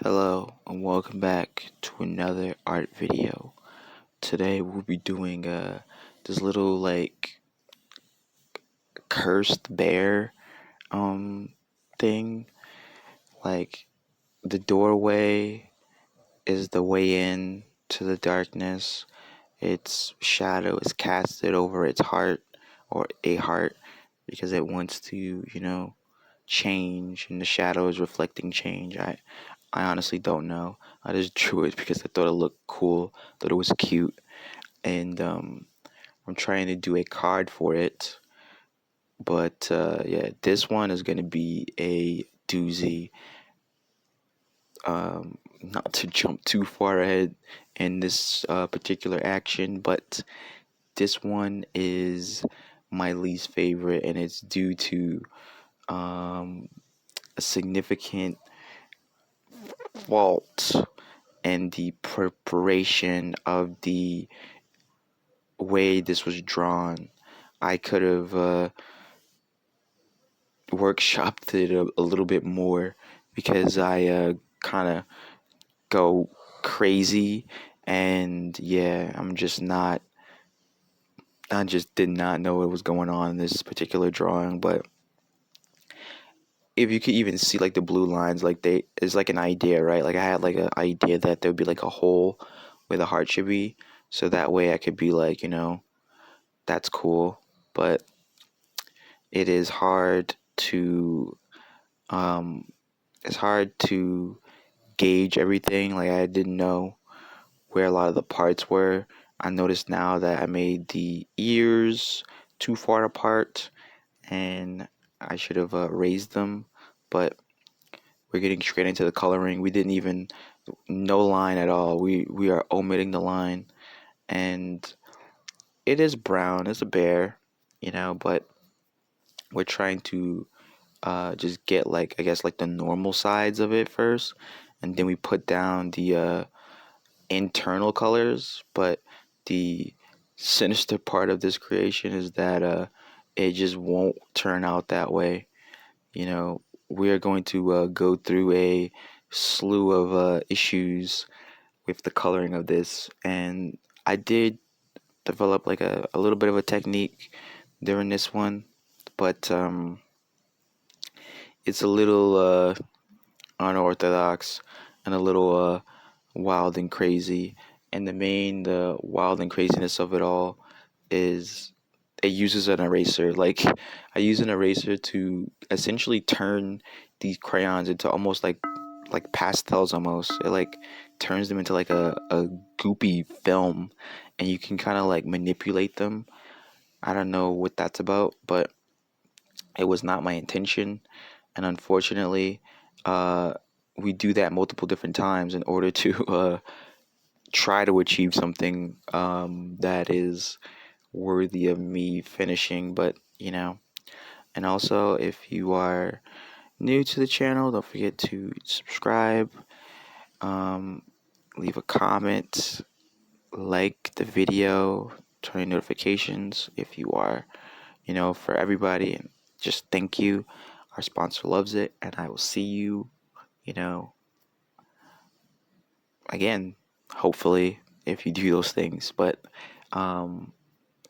Hello and welcome back to another art video. Today we'll be doing this little cursed bear thing. Like the doorway is the way in to the darkness. Its shadow is casted over its heart or a heart because it wants to, change, and the shadow is reflecting change. I honestly don't know. I just drew it because I thought it looked cool, thought it was cute, and I'm trying to do a card for it. But yeah, this one is gonna be a doozy. Not to jump too far ahead in this particular action, but this one is my least favorite, and it's due to a significant fault in the preparation of the way this was drawn. I could have workshopped it a little bit more because I kind of go crazy, and yeah, I just did not know what was going on in this particular drawing. But if you could even see like the blue lines, like they is like an idea, right? Like I had like an idea that there would be like a hole where the heart should be, so that way I could be like, that's cool. But it is hard to um it's hard to gauge everything. Like I didn't know where a lot of the parts were. I noticed now that I made the ears too far apart, and I should have raised them. But we're getting straight into the coloring. We didn't even no line at all. We are omitting the line, and it is brown. It's a bear, but we're trying to just get like, I guess, like the normal sides of it first, and then we put down the internal colors. But the sinister part of this creation is that it just won't turn out that way. We are going to go through a slew of issues with the coloring of this, and I did develop like a little bit of a technique during this one, but it's a little unorthodox and a little wild and crazy. And the wild and craziness of it all is it uses an eraser. Like I use an eraser to essentially turn these crayons into almost like pastels almost. It like turns them into like a goopy film, and you can kind of like manipulate them. I don't know what that's about, but it was not my intention, and unfortunately, uh, we do that multiple different times in order to try to achieve something that is worthy of me finishing. But and also, if you are new to the channel, don't forget to subscribe, um, leave a comment, like the video, turn on notifications if you are, for everybody. And just thank you. Our sponsor loves it, and I will see you, you know, again, hopefully, if you do those things. But um,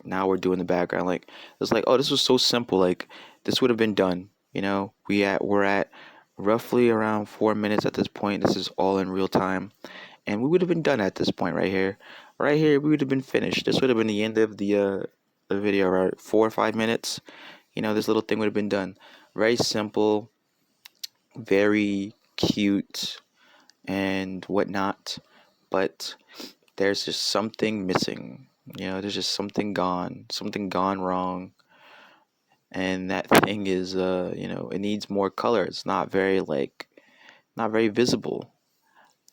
now we're doing the background. Like it's like, oh, this was so simple. Like this would have been done. We're at roughly around 4 minutes at this point. This is all in real time, and we would have been done at this point right here. Right here, we would have been finished. This would have been the end of the video. Right, 4 or 5 minutes. This little thing would have been done. Very simple, very cute, and whatnot. But there's just something missing. There's just something gone wrong. And that thing is, it needs more color. It's not very visible.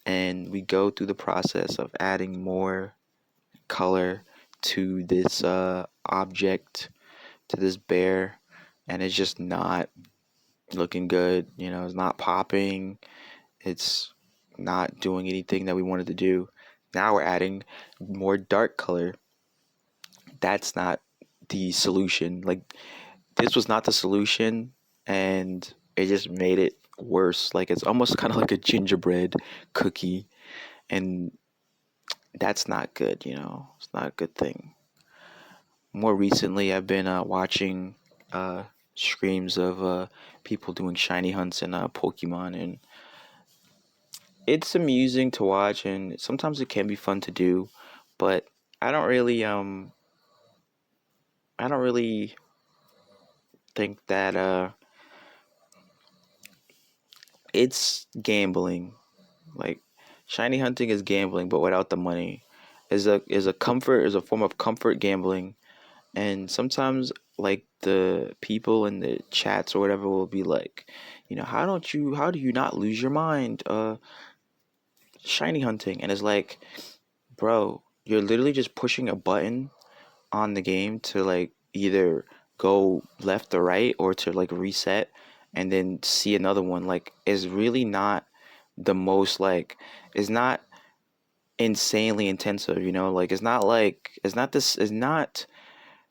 And we go through the process of adding more color to this object, to this bear, and it's just not looking good. It's not popping. It's not doing anything that we wanted to do. Now we're adding more dark color. That's not the solution. Like this was not the solution, and it just made it worse. Like it's almost kind of like a gingerbread cookie, and that's not good. It's not a good thing. More recently, I've been watching uh, streams of people doing shiny hunts in Pokemon, and it's amusing to watch, and sometimes it can be fun to do, but I don't really I don't really think that it's gambling. Like shiny hunting is gambling, but without the money. Is a form of comfort gambling, and sometimes like the people in the chats or whatever will be like, how do you not lose your mind shiny hunting? And it's like, bro, you're literally just pushing a button on the game to like either go left or right or to like reset and then see another one. Like is really not the most like it's not insanely intensive, like it's not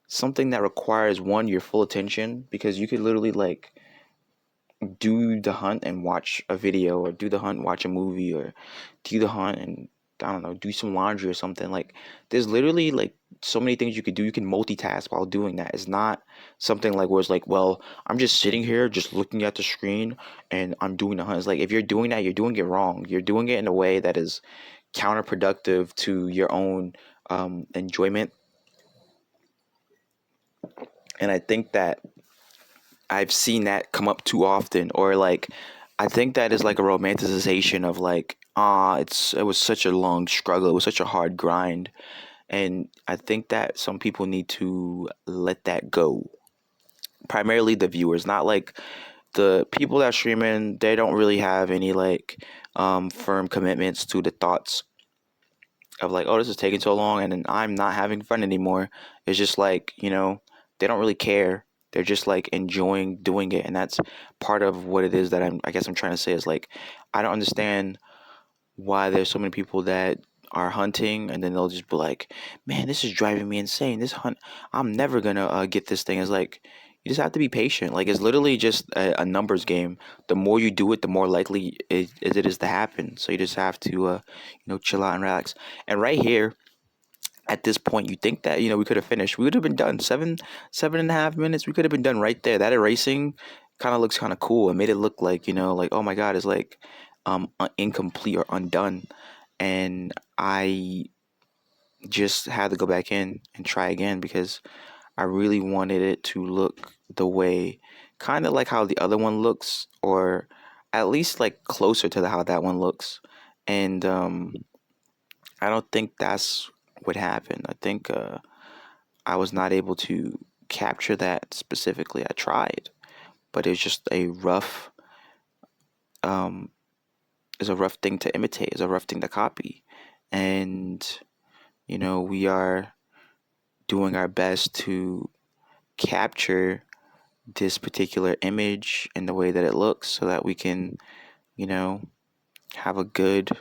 something that requires your full attention, because you could literally like do the hunt and watch a video, or do the hunt and watch a movie, or do the hunt and I don't know, do some laundry or something. Like there's literally like so many things you could do. You can multitask while doing that. It's not something like where it's like, well, I'm just sitting here just looking at the screen and I'm doing the hunt. It's like if you're doing that, you're doing it wrong. You're doing it in a way that is counterproductive to your own enjoyment. And I think that I've seen that come up too often, or like I think that is like a romanticization of like, it was such a long struggle, it was such a hard grind, and I think that some people need to let that go. Primarily the viewers, not like the people that are streaming. They don't really have any like firm commitments to the thoughts of like, oh, this is taking so long and then I'm not having fun anymore. It's just like, they don't really care. They're just like enjoying doing it. And that's part of what it is that I guess I'm trying to say is like, I don't understand why there's so many people that are hunting and then they'll just be like, man, this is driving me insane. This hunt, I'm never gonna get this thing. It's like, you just have to be patient. Like it's literally just a numbers game. The more you do it, the more likely it is to happen. So you just have to, chill out and relax. And right here, at this point, you think that we could have finished. We would have been done 7.5 minutes. We could have been done right there. That erasing kind of looks kind of cool. It made it look like like, oh my god, it's like incomplete or undone. And I just had to go back in and try again because I really wanted it to look the way, kind of like how the other one looks, or at least like closer to how that one looks. And I don't think that's what happened. I think I was not able to capture that specifically. I tried, but it's just um, it's a rough thing to imitate. It's a rough thing to copy, and we are doing our best to capture this particular image and the way that it looks, so that we can, you know, have a good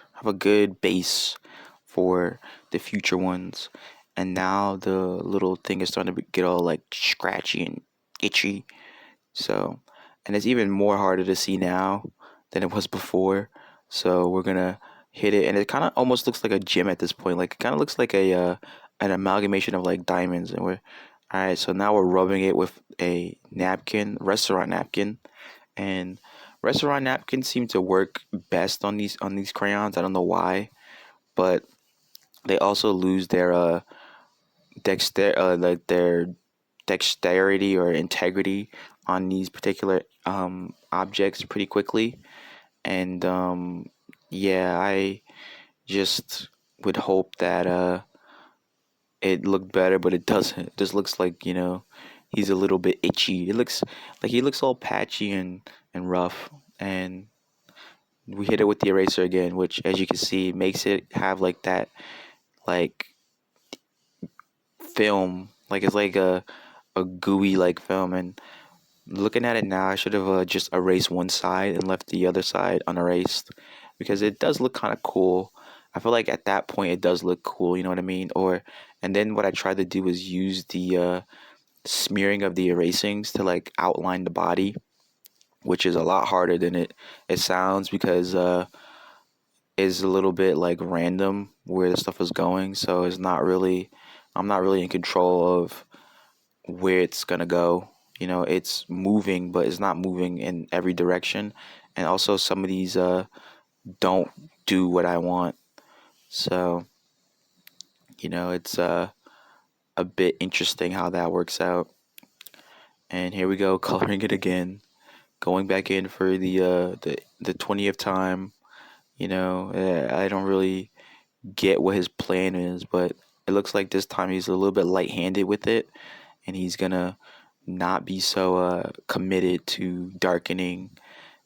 base for the future ones. And now the little thing is starting to get all like scratchy and itchy. So, and it's even more harder to see now than it was before. So we're gonna hit it, and it kind of almost looks like a gem at this point. Like it kind of looks like a an amalgamation of like diamonds. And we're all right. So now we're rubbing it with a napkin, restaurant napkin, and restaurant napkins seem to work best on these crayons. I don't know why, but they also lose their like their dexterity or integrity on these particular objects pretty quickly. And yeah, I just would hope that it looked better, but it doesn't. It just looks like he's a little bit itchy. It looks like he looks all patchy and rough. And we hit it with the eraser again, which, as you can see, makes it have like that like film, like it's like a gooey like film. And looking at it now, I should have just erased one side and left the other side unerased, because it does look kind of cool. I feel like at that point it does look cool, you know what I mean? And then what I tried to do is use the smearing of the erasings to like outline the body, which is a lot harder than it sounds, because it's a little bit like random where the stuff is going. So it's not really, I'm not really in control of where it's gonna go. You know, it's moving, but it's not moving in every direction. And also, some of these don't do what I want. So, you know, it's a bit interesting how that works out. And here we go, coloring it again, going back in for the 20th time. You know, I don't really get what his plan is, but it looks like this time he's a little bit light-handed with it, and he's gonna not be so committed to darkening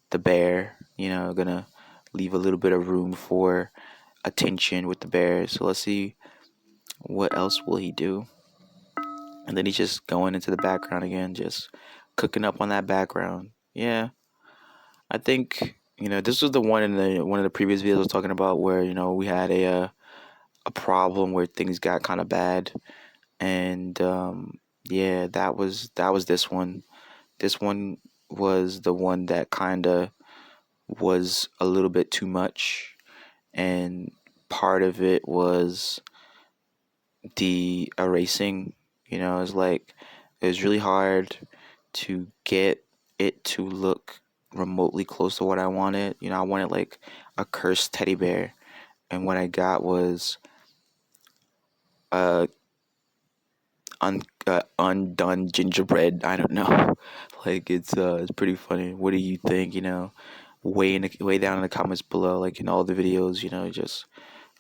the bear. You know, gonna leave a little bit of room for attention with the bear. So let's see what else will he do. And then he's just going into the background again, just cooking up on that background. Yeah, I think, you know, this was the one of the previous videos I was talking about where, you know, we had a problem where things got kind of bad, and yeah, that was this one. This one was the one that kind of was a little bit too much, and part of it was the erasing. You know, it's like it was really hard to get it to look remotely close to what I wanted. You know, I wanted like a cursed teddy bear, and what I got was a undone gingerbread. I don't know. Like it's pretty funny. What do you think? You know, way down in the comments below, like in all the videos. You know, just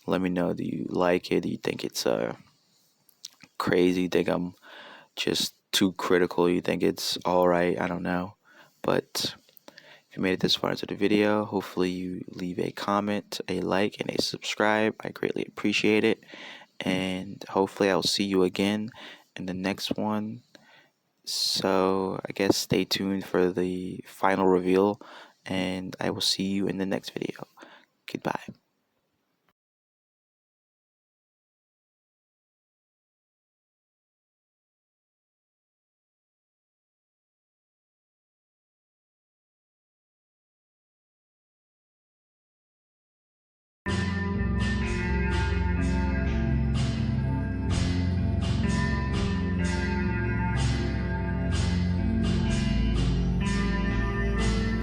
let me know. Do you like it? Do you think it's crazy? You think I'm just too critical? You think it's all right? I don't know. But if you made it this far into the video, hopefully you leave a comment, a like, and a subscribe. I greatly appreciate it. And hopefully I'll see you again in the next one. So I guess stay tuned for the final reveal, and I will see you in the next video. Goodbye.